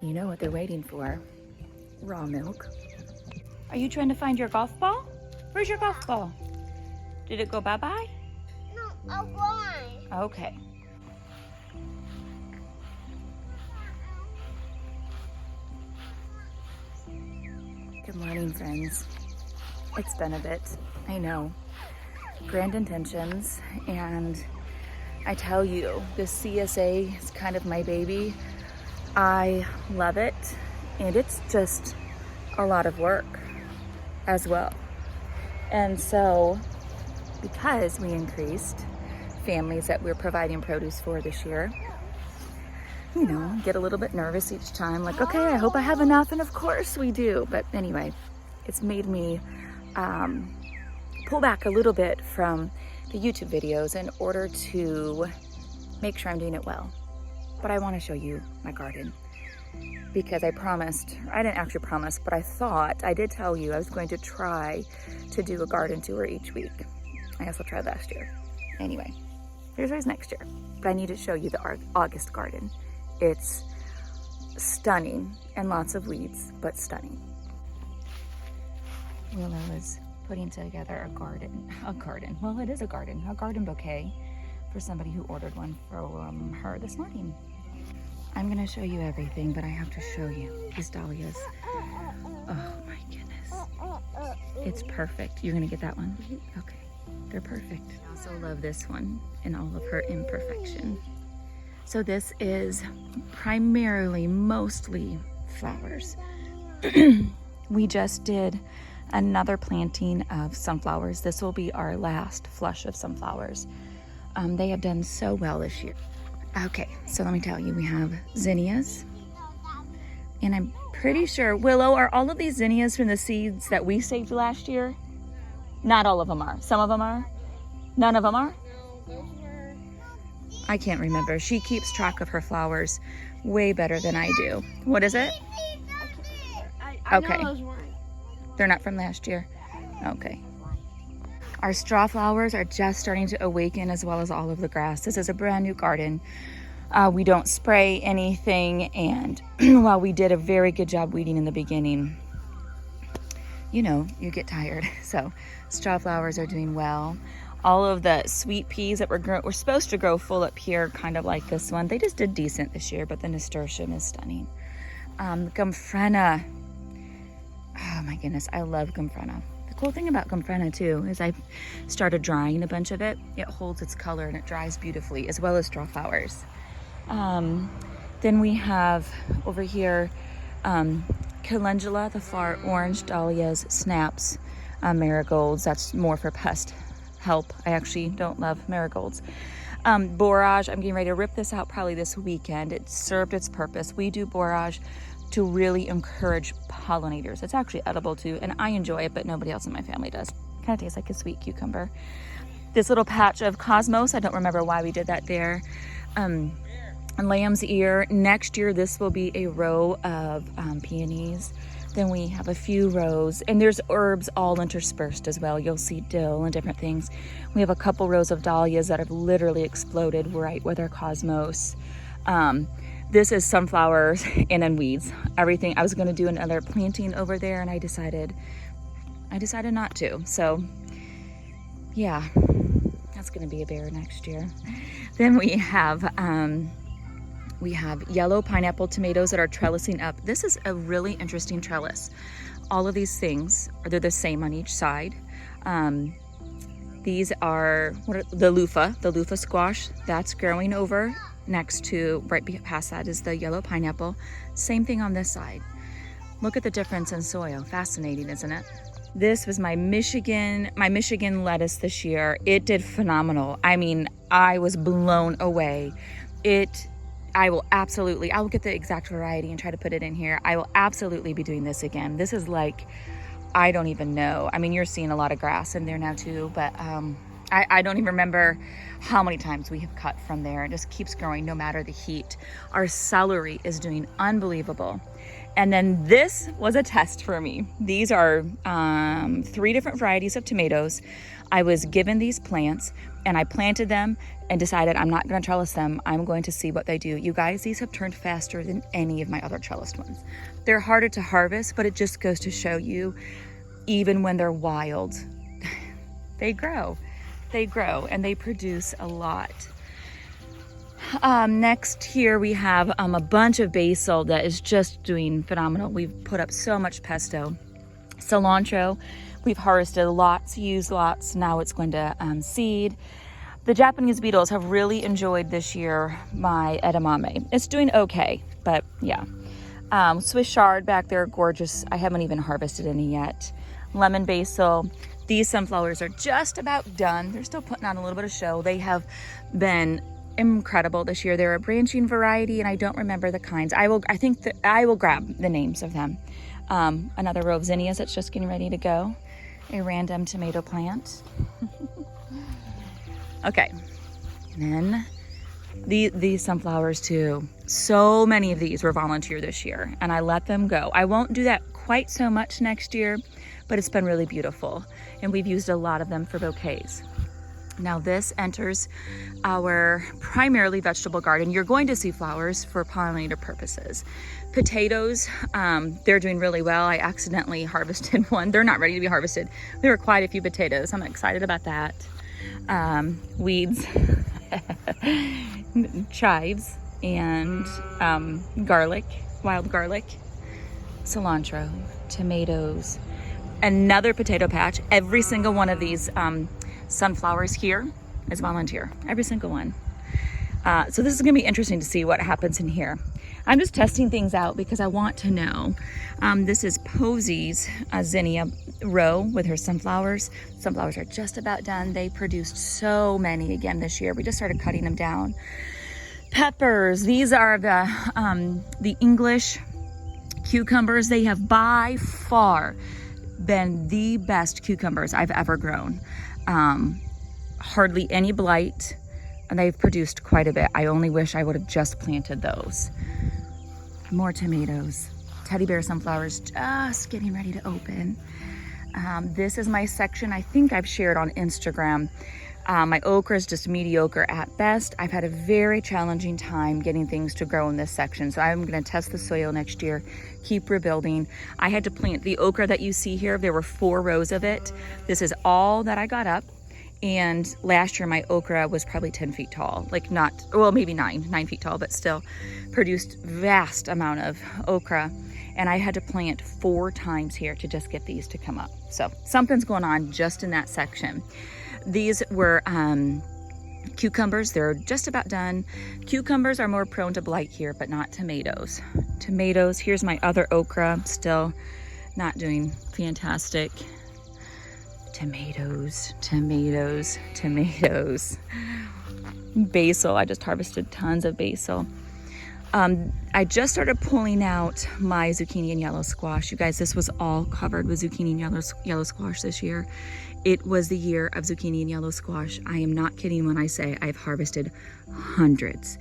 You know what they're waiting for. Raw milk. Are you trying to find your golf ball? Where's your golf ball? Did it go bye-bye? No, I'm going. Okay. Good morning, friends. It's been a bit, I know. Grand intentions, and I tell you, this CSA is kind of my baby. I love it, and it's just a lot of work as well. And so, because we increased families that we're providing produce for this year, you know, get a little bit nervous each time, like, okay, I hope I have enough, and of course we do. But anyway, it's made me pull back a little bit from the YouTube videos in order to make sure I'm doing it well. But I want to show you my garden, because I promised, I didn't actually promise, but I thought, I did tell you I was going to try to do a garden tour each week. I also tried last year. Anyway, here's ours next year. But I need to show you the August garden. It's stunning and lots of weeds, but stunning. Willow is putting together a garden. Well, it is a garden bouquet for somebody who ordered one from her this morning. I'm gonna show you everything, but I have to show you these dahlias. Oh my goodness. It's perfect. You're gonna get that one? Okay, they're perfect. I also love this one in all of her imperfection. So this is primarily, mostly flowers. We just did another planting of sunflowers. This will be our last flush of sunflowers. They have done so well this year. Okay, so let me tell you, we have zinnias. And I'm pretty sure, Willow, are all of these zinnias from the seeds that we saved last year? Not all of them are. Some of them are? None of them are? No, those were... I can't remember. She keeps track of her flowers way better than I do. What is it? I Okay. know those weren't. They're not from last year? Okay. Our straw flowers are just starting to awaken, as well as all of the grass. This is a brand new garden. We don't spray anything, and while we did a very good job weeding in the beginning, you know, you get tired. So straw flowers are doing well. All of the sweet peas that were supposed to grow full up here, kind of like this one, they just did decent this year, but the nasturtium is stunning. Gomphrena. Oh my goodness, I love Gomphrena. The cool thing about Gomphrena too is I've started drying a bunch of it. It holds its color and it dries beautifully, as well as straw flowers. Then we have over here calendula, the far orange dahlias, snaps, marigolds. That's more for pest help. I actually don't love marigolds. Borage, I'm getting ready to rip this out probably this weekend. It served its purpose. We do borage to really encourage pollinators. It's actually edible too, and I enjoy it, but nobody else in my family does. Kind of tastes like a sweet cucumber. This little patch of cosmos, I don't remember why we did that there. Lamb's ear. Next year, this will be a row of peonies. Then we have a few rows, and there's herbs all interspersed as well. You'll see dill and different things. We have a couple rows of dahlias that have literally exploded right with our cosmos. This is sunflowers and then weeds. Everything. I was going to do another planting over there, and I decided not to. So yeah, that's going to be a bear next year. Then we have yellow pineapple tomatoes that are trellising up. This is a really interesting trellis. All of these things they're the same on each side. These are the loofah squash that's growing over. Next to, right past that, is the yellow pineapple. Same thing on this side. Look at the difference in soil. Fascinating, isn't it? This was my Michigan lettuce this year. It did phenomenal. I mean, I was blown away. I will get the exact variety and try to put it in here. I will absolutely be doing this again. This is like, I don't even know. I mean, you're seeing a lot of grass in there now too, but I don't even remember how many times we have cut from there. It just keeps growing no matter the heat. Our celery is doing unbelievable. And then this was a test for me. These are 3 different varieties of tomatoes. I was given these plants and I planted them and decided I'm not going to trellis them. I'm going to see what they do. You guys, these have turned faster than any of my other trellised ones. They're harder to harvest, but it just goes to show you, even when they're wild, they grow. They grow and they produce a lot. Next here we have a bunch of basil that is just doing phenomenal. We've put up so much pesto. Cilantro, we've harvested lots, used lots. Now it's going to seed. The Japanese beetles have really enjoyed this year my edamame. It's doing okay, but yeah. Swiss chard back there, gorgeous. I haven't even harvested any yet. Lemon basil. These sunflowers are just about done. They're still putting on a little bit of show. They have been incredible this year. They're a branching variety and I don't remember the kinds. I think that I will grab the names of them. Another row of zinnias that's just getting ready to go. A random tomato plant. Okay, and then these sunflowers too. So many of these were volunteer this year and I let them go. I won't do that quite so much next year, but it's been really beautiful and we've used a lot of them for bouquets. Now this enters our primarily vegetable garden. You're going to see flowers for pollinator purposes. Potatoes, they're doing really well. I accidentally harvested one. They're not ready to be harvested. There were quite a few potatoes. I'm excited about that. Weeds, chives, and garlic, wild garlic, cilantro, tomatoes, another potato patch. Every single one of these sunflowers here is volunteer, every single one. So this is gonna be interesting to see what happens in here. I'm just testing things out because I want to know. This is Posey's zinnia row with her sunflowers. Sunflowers are just about done. They produced so many again this year. We just started cutting them down. Peppers, these are the English cucumbers. They have by far been the best cucumbers I've ever grown. Hardly any blight, and they've produced quite a bit. I only wish I would have just planted those. More tomatoes. Teddy bear sunflowers just getting ready to open. This is my section I think I've shared on Instagram. My okra is just mediocre at best. I've had a very challenging time getting things to grow in this section. So I'm gonna test the soil next year, keep rebuilding. I had to plant the okra that you see here. There were 4 rows of it. This is all that I got up. And last year my okra was probably 10 feet tall, like not, well, maybe 9 feet tall, but still produced vast amount of okra. And I had to plant 4 times here to just get these to come up. So something's going on just in that section. These were cucumbers. They're just about done. Cucumbers are more prone to blight here, but not tomatoes. Tomatoes, here's my other okra, still not doing fantastic. Tomatoes, tomatoes, tomatoes. Basil, I just harvested tons of basil. I just started pulling out my zucchini and yellow squash. You guys, this was all covered with zucchini and yellow squash this year. It was the year of zucchini and yellow squash. I am not kidding when I say I've harvested hundreds.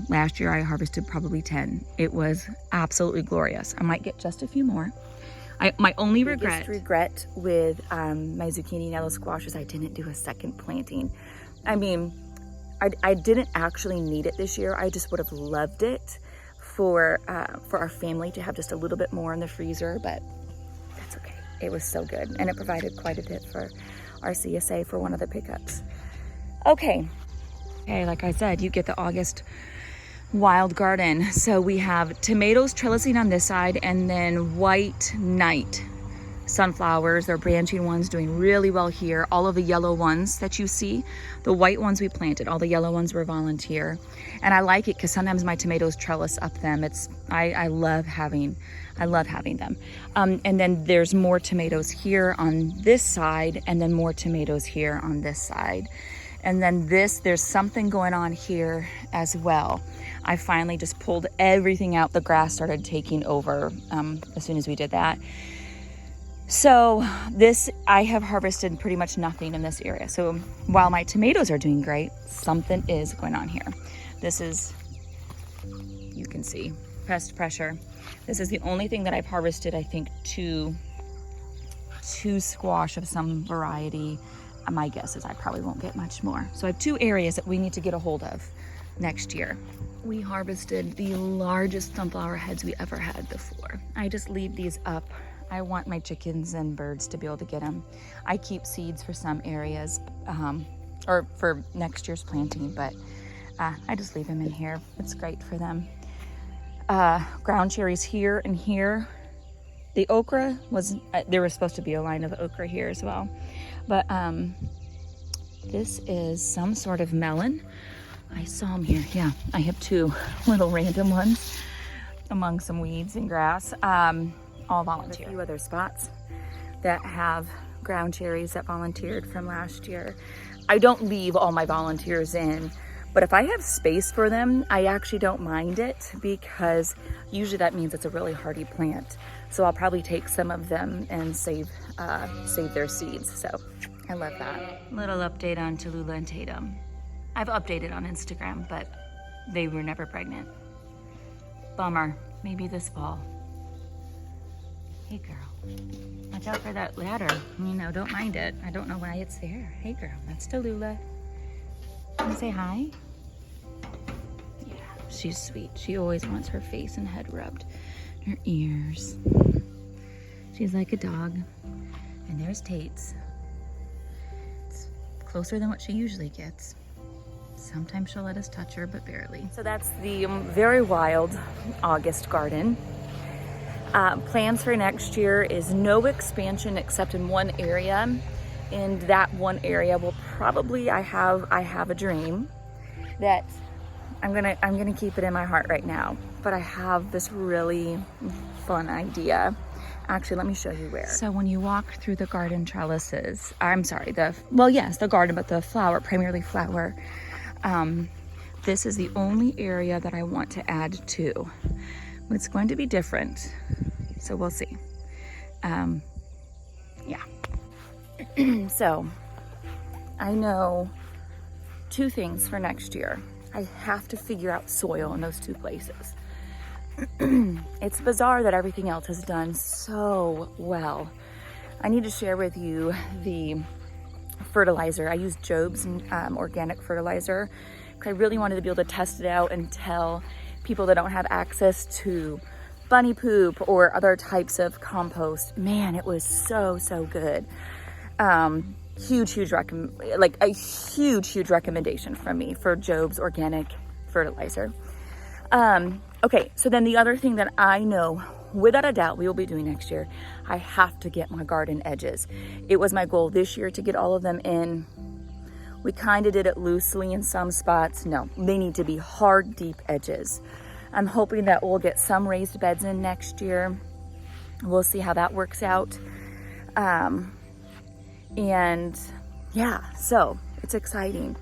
Last year I harvested probably 10. It was absolutely glorious. I might get just a few more. My only regret with my zucchini and yellow squash is I didn't do a second planting. I mean, I didn't actually need it this year. I just would have loved it for our family to have just a little bit more in the freezer, but that's okay. It was so good, and it provided quite a bit for our CSA for one of the pickups. Okay, like I said, you get the August wild garden. So we have tomatoes trellising on this side, and then white night sunflowers. They're branching ones doing really well here. All of the yellow ones that you see, the white ones we planted, all the yellow ones were volunteer. And I like it because sometimes my tomatoes trellis up them. I love having them. And then there's more tomatoes here on this side, and then more tomatoes here on this side. And then there's something going on here as well. I finally just pulled everything out. The grass started taking over as soon as we did that. So I have harvested pretty much nothing in this area. So while my tomatoes are doing great, something is going on here. This is, you can see, pest pressure. This is the only thing that I've harvested, I think, two squash of some variety. My guess is I probably won't get much more. So I have 2 areas that we need to get a hold of next year. We harvested the largest sunflower heads we ever had before. I just leave these up. I want my chickens and birds to be able to get them. I keep seeds for some areas, or for next year's planting, but I just leave them in here. It's great for them. Ground cherries here and here. The okra was, there was supposed to be a line of okra here as well. But this is some sort of melon. I saw them here. Yeah, I have 2 little random ones among some weeds and grass. All volunteer. A few other spots that have ground cherries that volunteered from last year. I don't leave all my volunteers in, but if I have space for them, I actually don't mind it, because usually that means it's a really hardy plant. So I'll probably take some of them and save their seeds. So I love that. Little update on Tallulah and Tatum. I've updated on Instagram, but they were never pregnant. Bummer. Maybe this fall. Hey girl, watch out for that ladder. You know, don't mind it. I don't know why it's there. Hey girl, that's Tallulah. Can you say hi? Yeah, she's sweet. She always wants her face and head rubbed. Her ears. She's like a dog. And there's Tate's. It's closer than what she usually gets. Sometimes she'll let us touch her, but barely. So that's the very wild August garden. Plans for next year is no expansion except in one area. In that one area will probably, I have a dream that I'm gonna keep it in my heart right now, but I have this really fun idea. Actually, let me show you where. So when you walk through the garden trellises, I'm sorry, the garden, but the flower, primarily flower, this is the only area that I want to add to. It's going to be different, so we'll see. Yeah. So I know 2 things for next year. I have to figure out soil in those 2 places. It's bizarre that everything else has done so well. I need to share with you the fertilizer. I use Job's organic fertilizer because I really wanted to be able to test it out and tell people that don't have access to bunny poop or other types of compost. Man, it was so good. Huge recommendation from me for Job's organic fertilizer. Okay, so then the other thing that I know without a doubt we will be doing next year, I have to get my garden edges. It was my goal this year to get all of them in. We kind of did it loosely in some spots. No, they need to be hard, deep edges. I'm hoping that we'll get some raised beds in next year. We'll see how that works out. And yeah, so it's exciting.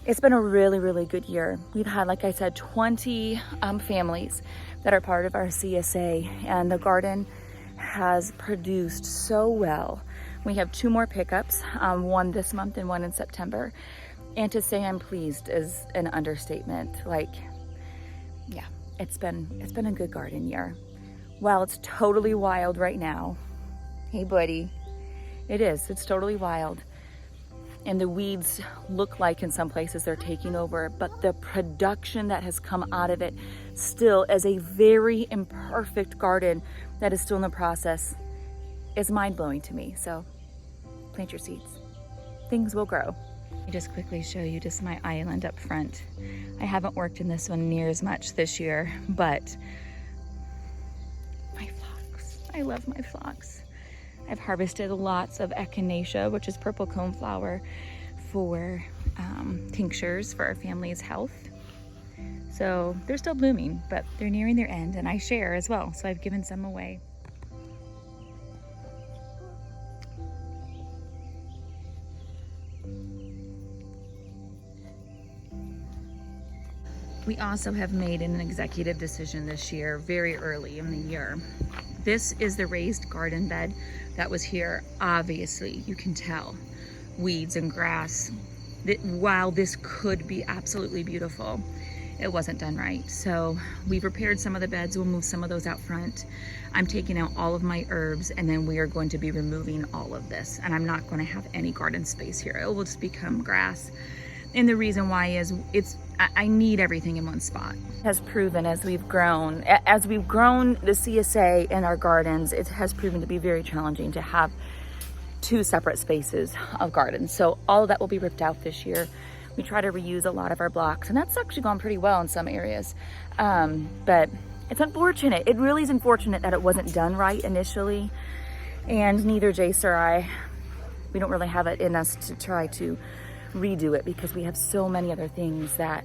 It's been a really good year. We've had, like I said, 20 families that are part of our CSA, and the garden has produced so well. We have 2 more pickups, one this month and one in September. And to say I'm pleased is an understatement. Like, yeah, it's been a good garden year. While it's totally wild right now. Hey buddy, it's totally wild. And the weeds look like in some places they're taking over, but the production that has come out of it still as a very imperfect garden that is still in the process is mind-blowing to me. So plant your seeds. Things will grow. Let me just quickly show you just my island up front. I haven't worked in this one near as much this year, but my phlox. I love my phlox. I've harvested lots of echinacea, which is purple coneflower, for tinctures for our family's health. So they're still blooming, but they're nearing their end, and I share as well. So I've given some away. We also have made an executive decision this year, very early in the year. This is the raised garden bed that was here. Obviously, you can tell weeds and grass. While this could be absolutely beautiful, it wasn't done right. So we've repaired some of the beds. We'll move some of those out front. I'm taking out all of my herbs, and then we are going to be removing all of this. And I'm not going to have any garden space here. It will just become grass. And the reason why is I need everything in one spot. It has proven as we've grown the CSA in our gardens, it has proven to be very challenging to have 2 separate spaces of gardens. So all of that will be ripped out this year. We try to reuse a lot of our blocks, and that's actually gone pretty well in some areas. But it's unfortunate. It really is unfortunate that it wasn't done right initially. And neither Jace or I, we don't really have it in us to try to redo it because we have so many other things that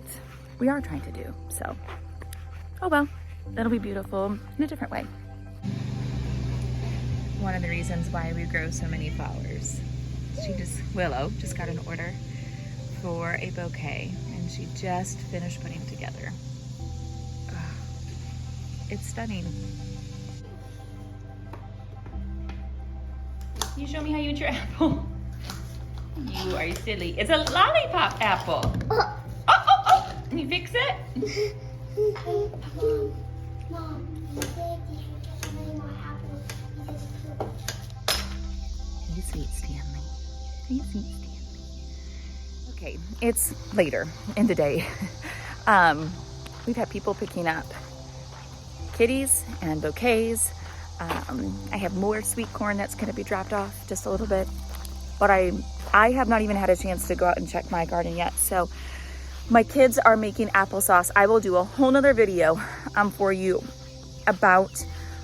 we are trying to do. So, oh well, that'll be beautiful in a different way. One of the reasons why we grow so many flowers. Willow just got an order for a bouquet, and she just finished putting it together. It's stunning. Can you show me how you eat your apple? You are silly. It's a lollipop apple. Oh. Can you fix it? Mom, Hey, sweet Stanley. Hey, sweet Stanley. Okay, it's later in the day. We've had people picking up kitties and bouquets. I have more sweet corn that's going to be dropped off just a little bit. But I have not even had a chance to go out and check my garden yet. So my kids are making applesauce. I will do a whole nother video for you about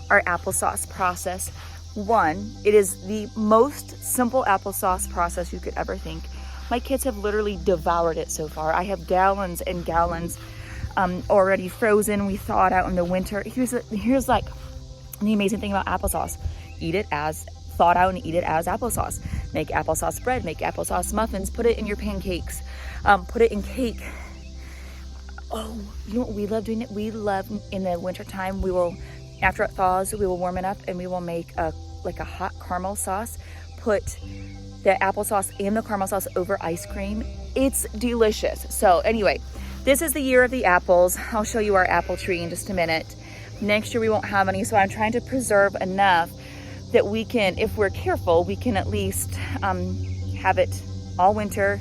our applesauce process. One, it is the most simple applesauce process you could ever think. My kids have literally devoured it so far. I have gallons and gallons already frozen. We thaw it out in the winter. Here's like the amazing thing about applesauce. Eat it as thawed out and eat it as applesauce. Make applesauce bread, make applesauce muffins, put it in your pancakes, put it in cake. Oh, you know what we love doing it? We love in the winter time, after it thaws, we will warm it up and we will make a hot caramel sauce, put the applesauce and the caramel sauce over ice cream. It's delicious. So anyway, this is the year of the apples. I'll show you our apple tree in just a minute. Next year we won't have any, so I'm trying to preserve enough that we can, if we're careful, we can at least have it all winter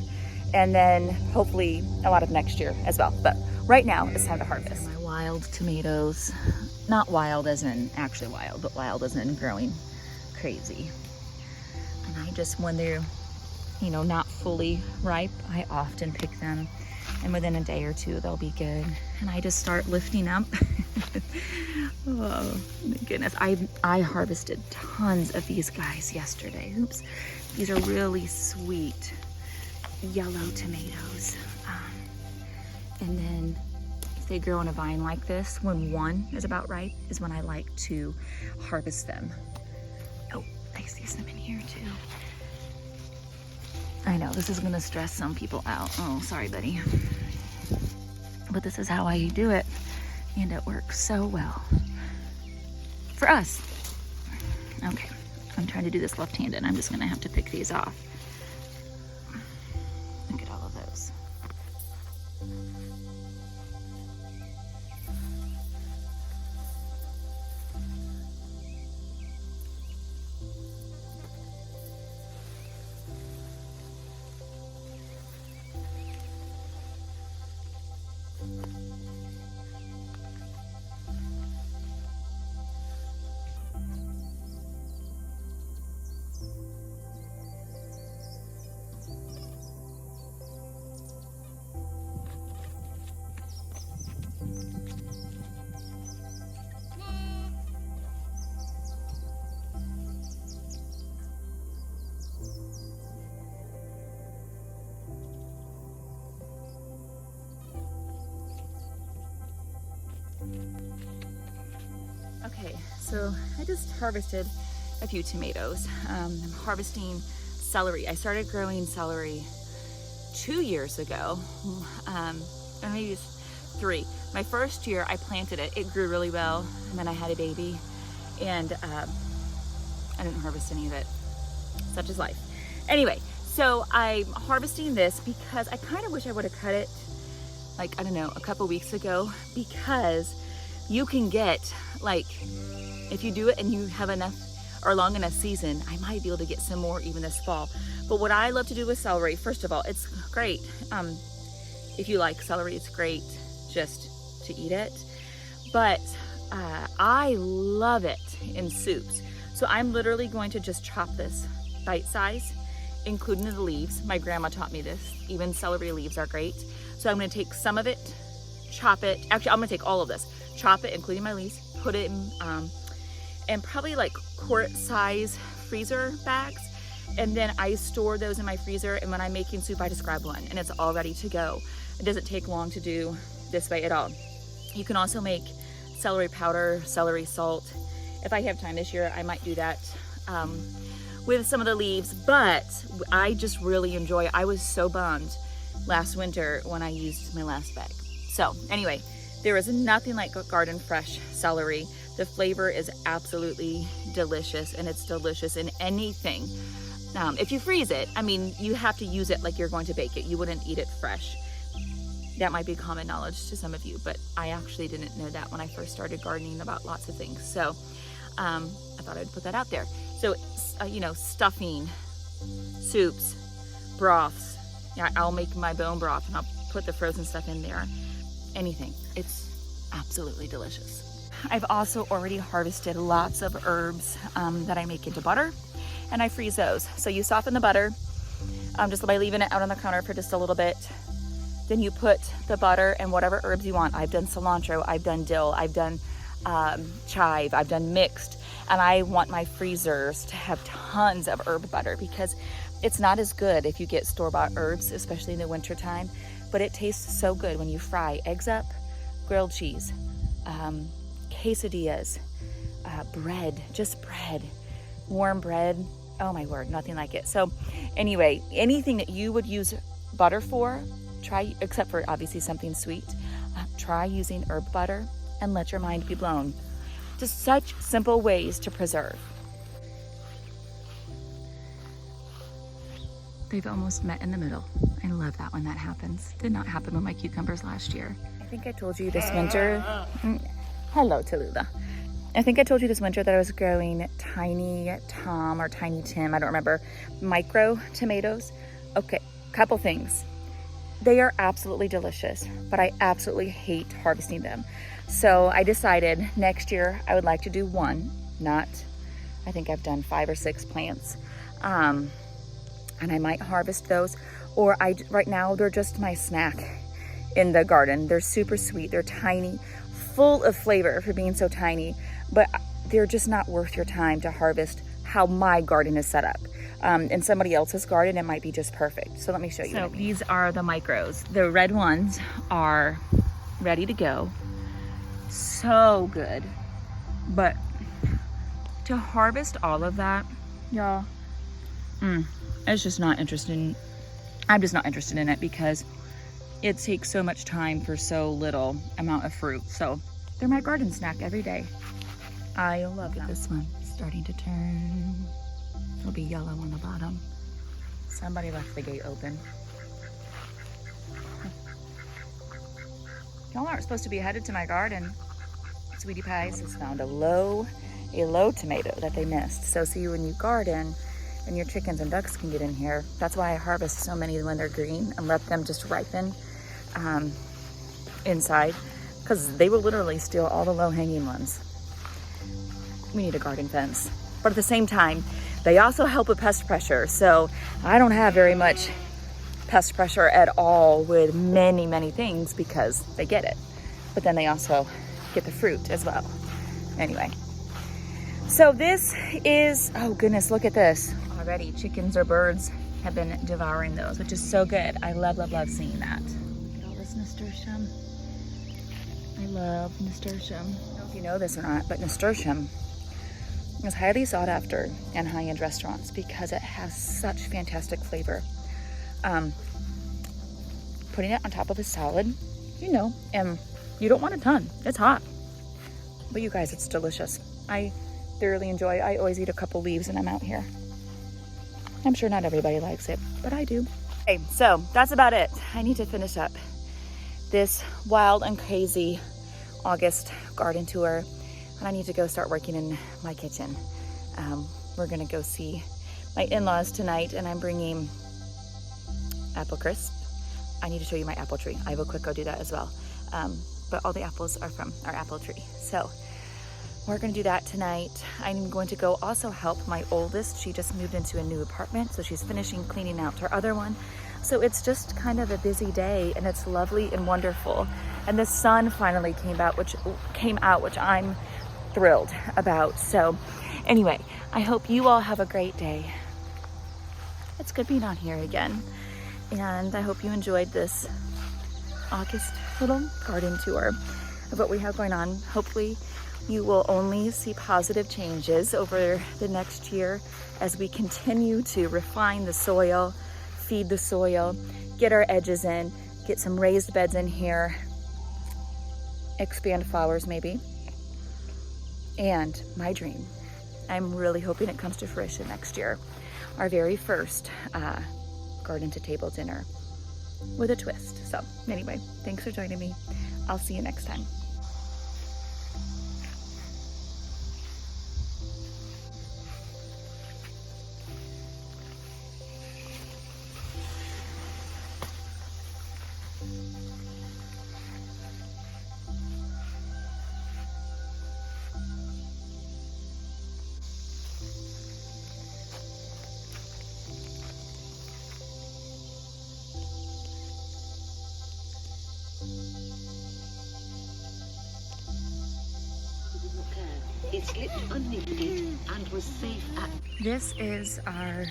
and then hopefully a lot of next year as well. But right now it's time to harvest. My wild tomatoes, not wild as in actually wild, but wild as in growing crazy. And I just, when they're, not fully ripe, I often pick them, and within a day or two they'll be good. And I just start lifting up. Oh my goodness, I harvested tons of these guys yesterday. Oops, these are really sweet yellow tomatoes. And then if they grow on a vine like this, when one is about ripe is when I like to harvest them. Oh, I see some in here too. I know this is gonna stress some people out. Oh, sorry, buddy. But this is how I do it, and it works so well for us. Okay, I'm trying to do this left-handed. I'm just gonna have to pick these off. Look at all of those. Okay, so I just harvested a few tomatoes. I'm harvesting celery. I started growing celery 2 years ago, or maybe 3. My first year I planted it, it grew really well, and then I had a baby, and I didn't harvest any of it. Such is life. Anyway, so I'm harvesting this because I kind of wish I would have cut it like, I don't know, a couple weeks ago, because you can get, like, if you do it and you have enough or long enough season, I might be able to get some more even this fall. But what I love to do with celery, first of all, it's great. If you like celery, it's great just to eat it. But I love it in soups. So I'm literally going to just chop this bite size, including the leaves. My grandma taught me this. Even celery leaves are great. So I'm gonna take some of it, chop it. Actually, I'm gonna take all of this, chop it, including my leaves, put it in probably like quart size freezer bags. And then I store those in my freezer. And when I'm making soup, I just grab one and it's all ready to go. It doesn't take long to do this way at all. You can also make celery powder, celery salt. If I have time this year, I might do that with some of the leaves, but I just really enjoy, I was so bummed last winter when I used my last bag. So anyway, there is nothing like garden fresh celery. The flavor is absolutely delicious, and it's delicious in anything. If you freeze it, I mean, you have to use it like you're going to bake it. You wouldn't eat it fresh. That might be common knowledge to some of you, but I actually didn't know that when I first started gardening about lots of things. So I thought I'd put that out there. So, you know, stuffing, soups, broths. Yeah, I'll make my bone broth and I'll put the frozen stuff in there. Anything. It's absolutely delicious. I've also already harvested lots of herbs that I make into butter, and I freeze those. So you soften the butter just by leaving it out on the counter for just a little bit. Then you put the butter and whatever herbs you want. I've done cilantro, I've done dill, I've done chive, I've done mixed. And I want my freezers to have tons of herb butter, because it's not as good if you get store-bought herbs, especially in the winter time, but it tastes so good when you fry eggs up, grilled cheese, quesadillas, bread, just bread, warm bread. Oh my word, nothing like it. So anyway, anything that you would use butter for, try, except for obviously something sweet, try using herb butter and let your mind be blown. Just such simple ways to preserve. They've almost met in the middle. I love that when that happens. Did not happen with my cucumbers last year. I think I told you this winter. Hello, Tallulah. I think I told you this winter that I was growing Tiny Tom or Tiny Tim, I don't remember, micro tomatoes. Okay, couple things. They are absolutely delicious, but I absolutely hate harvesting them. So I decided next year I would like to do one, not, I think I've done 5 or 6 plants. And I might harvest those, or right now they're just my snack in the garden. They're super sweet, they're tiny, full of flavor for being so tiny, but they're just not worth your time to harvest how my garden is set up. In somebody else's garden, it might be just perfect. So let me show you. So these are the micros. The red ones are ready to go. So good. But to harvest all of that, y'all, it's just not interesting. I'm just not interested in it because it takes so much time for so little amount of fruit. So they're my garden snack every day. I love them. This one starting to turn. It'll be yellow on the bottom. Somebody left the gate open. Y'all aren't supposed to be headed to my garden. Sweetie Pies has found a low tomato that they missed. So see, when you garden and your chickens and ducks can get in here, that's why I harvest so many when they're green and let them just ripen inside, because they will literally steal all the low-hanging ones. We need a garden fence. But at the same time, they also help with pest pressure. So I don't have very much pest pressure at all with many, many things because they get it. But then they also get the fruit as well. Anyway, so this is, oh goodness, look at this. Already chickens or birds have been devouring those, which is so good. I love, love, love seeing that. Look at all this nasturtium. I love nasturtium. I don't know if you know this or not, but nasturtium is highly sought after in high-end restaurants because it has such fantastic flavor. Putting it on top of a salad, you know, and you don't want a ton. It's hot. But you guys, it's delicious. I thoroughly enjoy. I always eat a couple leaves when I'm out here. I'm sure not everybody likes it, but I do. Okay, so that's about it. I need to finish up this wild and crazy August garden tour, and I need to go start working in my kitchen. We're gonna go see my in-laws tonight, and I'm bringing apple crisp. I need to show you my apple tree. I will quick go do that as well. But all the apples are from our apple tree. So we're gonna do that tonight. I'm going to go also help my oldest. She just moved into a new apartment, so she's finishing cleaning out her other one. So it's just kind of a busy day, and it's lovely and wonderful. And the sun finally came out, which I'm thrilled about. So anyway, I hope you all have a great day. It's good being on here again. And I hope you enjoyed this August little garden tour of what we have going on. Hopefully you will only see positive changes over the next year as we continue to refine the soil, feed the soil, get our edges in, get some raised beds in here, expand flowers maybe. And my dream, I'm really hoping it comes to fruition next year. Our very first garden to table dinner with a twist. So anyway, thanks for joining me. I'll see you next time. It slipped uninhibited and was safe at... This is our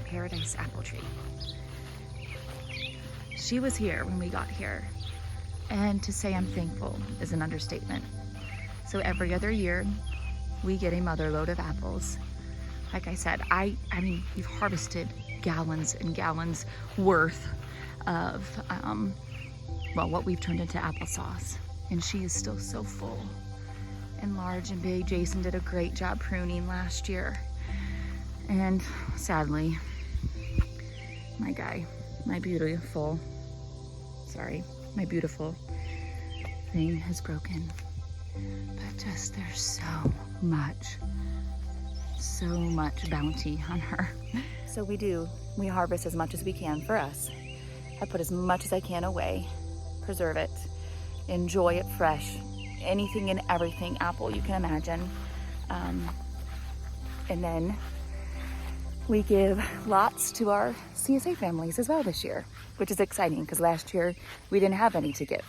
paradise apple tree. She was here when we got here, and to say I'm thankful is an understatement. So every other year we get a mother load of apples. Like I said, I mean, we've harvested gallons and gallons worth of well, what we've turned into applesauce, and she is still so full and large and big. Jason did a great job pruning last year, and sadly my beautiful thing has broken. But just there's so much bounty on her. So we harvest as much as we can for us. I put as much as I can away, preserve it, enjoy it fresh, anything and everything apple you can imagine. And then we give lots to our CSA families as well this year, which is exciting because last year we didn't have any to give.